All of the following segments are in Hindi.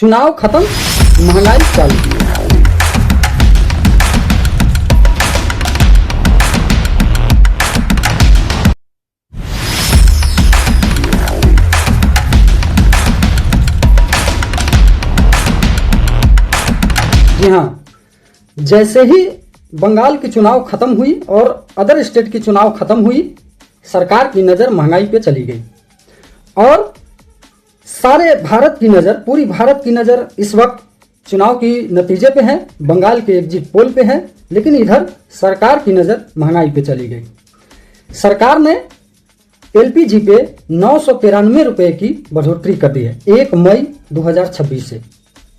चुनाव खत्म, महंगाई चालू। जी हाँ, जैसे ही बंगाल की चुनाव खत्म हुई और अदर स्टेट की चुनाव खत्म हुई, सरकार की नज़र महंगाई पे चली गई और सारे भारत की नज़र, पूरी भारत की नज़र इस वक्त चुनाव की नतीजे पे है, बंगाल के एग्जिट पोल पे है। लेकिन इधर सरकार की नज़र महंगाई पे चली गई। सरकार ने एलपीजी पे 993 रुपये की बढ़ोतरी कर दी है 1 मई 2026 से।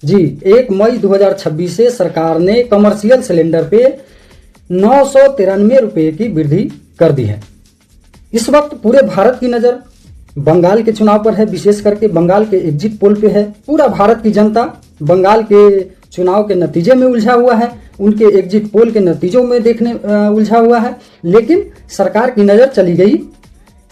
जी, 1 मई 2026 से सरकार ने कमर्शियल सिलेंडर पे 993 रुपये की वृद्धि कर दी है। इस वक्त पूरे भारत की नज़र बंगाल के चुनाव पर है, विशेष करके बंगाल के एग्जिट पोल पे है। पूरा भारत की जनता बंगाल के चुनाव के नतीजे में उलझा हुआ है, उनके एग्जिट पोल के नतीजों में देखने उलझा हुआ है। लेकिन सरकार की नज़र चली गई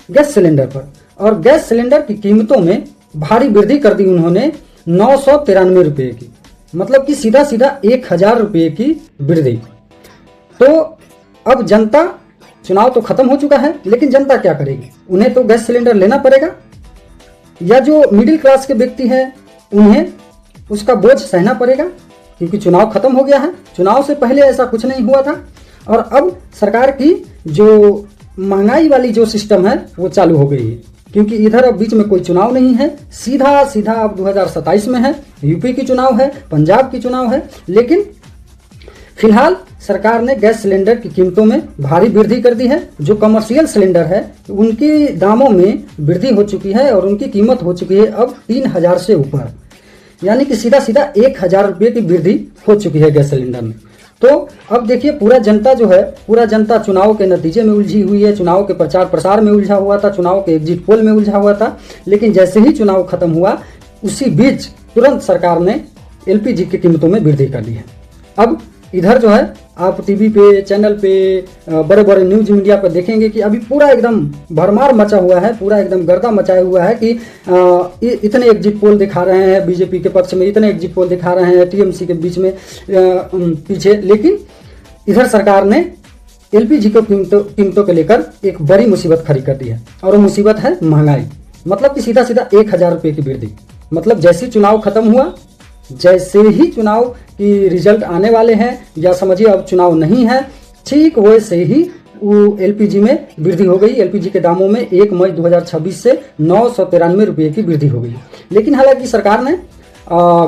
गैस सिलेंडर पर और गैस सिलेंडर की कीमतों में भारी वृद्धि कर दी उन्होंने 993 रुपये की, मतलब कि सीधा सीधा 1000 रुपये की वृद्धि। तो अब जनता, चुनाव तो खत्म हो चुका है, लेकिन जनता क्या करेगी? उन्हें तो गैस सिलेंडर लेना पड़ेगा, या जो मिडिल क्लास के व्यक्ति हैं उन्हें उसका बोझ सहना पड़ेगा, क्योंकि चुनाव खत्म हो गया है। चुनाव से पहले ऐसा कुछ नहीं हुआ था और अब सरकार की जो महंगाई वाली जो सिस्टम है वो चालू हो गई है, क्योंकि इधर अब बीच में कोई चुनाव नहीं है, सीधा सीधा अब 2027 में है, यूपी की चुनाव है, पंजाब की चुनाव है। लेकिन फिलहाल सरकार ने गैस सिलेंडर की कीमतों में भारी वृद्धि कर दी है। जो कमर्शियल सिलेंडर है उनके दामों में वृद्धि हो चुकी है और उनकी कीमत हो चुकी है अब 3000 से ऊपर, यानी कि सीधा सीधा 1000 रुपये की वृद्धि हो चुकी है गैस सिलेंडर में। तो अब देखिए, पूरा जनता जो है, पूरा जनता चुनाव के नतीजे में उलझी हुई है, चुनाव के प्रचार प्रसार में उलझा हुआ था, चुनाव के एग्जिट पोल में उलझा हुआ था। लेकिन जैसे ही चुनाव खत्म हुआ, उसी बीच तुरंत सरकार ने एलपीजी की कीमतों में वृद्धि कर दी है। अब इधर जो है, आप टीवी पे, चैनल पे, बड़े बड़े न्यूज मीडिया पर देखेंगे कि अभी पूरा एकदम भरमार मचा हुआ है, पूरा एकदम गर्दा मचाया हुआ है कि इतने एग्जिट पोल दिखा रहे हैं बीजेपी के पक्ष में, इतने एग्जिट पोल दिखा रहे हैं टीएमसी के बीच में पीछे। लेकिन इधर सरकार ने एलपीजी को कीमतों को लेकर एक बड़ी मुसीबत खड़ी कर दी है और वो मुसीबत है महंगाई। मतलब कि सीधा सीधा 1000 रुपये की वृद्धि। मतलब जैसे ही चुनाव खत्म हुआ, जैसे ही चुनाव की रिजल्ट आने वाले हैं, या समझिए अब चुनाव नहीं है, ठीक वैसे ही वो एलपीजी में वृद्धि हो गई। एलपीजी के दामों में 1 मई 2026 से 993 रुपये की वृद्धि हो गई। लेकिन हालांकि सरकार ने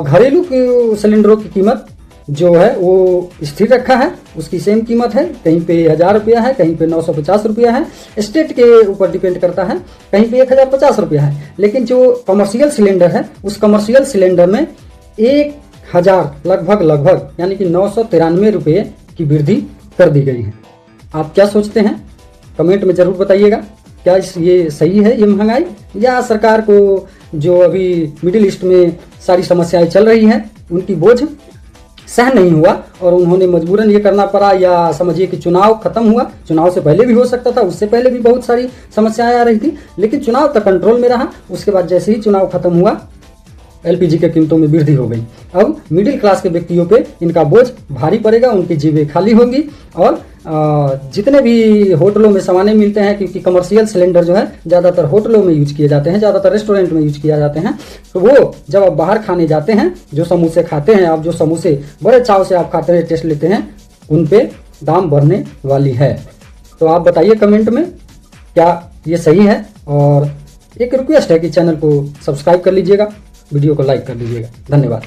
घरेलू सिलेंडरों की कीमत जो है वो स्थिर रखा है, उसकी सेम कीमत है। कहीं पे 1000 रुपया है, कहीं पे 950 रुपया है, स्टेट के ऊपर डिपेंड करता है, कहीं पे 1050 रुपया है। लेकिन जो कमर्शियल सिलेंडर है, उस कमर्शियल सिलेंडर में 1000 लगभग यानी कि 993 रुपये की वृद्धि कर दी गई है। आप क्या सोचते हैं? कमेंट में जरूर बताइएगा। क्या ये सही है, ये महंगाई, या सरकार को जो अभी मिडिल ईस्ट में सारी समस्याएं चल रही हैं उनकी बोझ सहन नहीं हुआ और उन्होंने मजबूरन ये करना पड़ा, या समझिए कि चुनाव खत्म हुआ, चुनाव से पहले भी हो सकता था, उससे पहले भी बहुत सारी समस्याएं आ रही थी, लेकिन चुनाव तक कंट्रोल में रहा। उसके बाद जैसे ही चुनाव खत्म हुआ, एलपीजी के कीमतों में वृद्धि हो गई। अब मिडिल क्लास के व्यक्तियों पे इनका बोझ भारी पड़ेगा, उनकी जेबें खाली होंगी और जितने भी होटलों में सामानें मिलते हैं, क्योंकि कमर्शियल सिलेंडर जो है ज़्यादातर होटलों में यूज किए जाते हैं, ज़्यादातर रेस्टोरेंट में यूज किया जाते हैं, तो वो जब आप बाहर खाने जाते हैं, जो समोसे खाते हैं आप, जो समोसे बड़े चाव से आप खाते हैं, टेस्ट लेते हैं, उन पे दाम बढ़ने वाली है। तो आप बताइए कमेंट में, क्या ये सही है? और एक रिक्वेस्ट है कि चैनल को सब्सक्राइब कर लीजिएगा, वीडियो को लाइक कर दीजिएगा। धन्यवाद।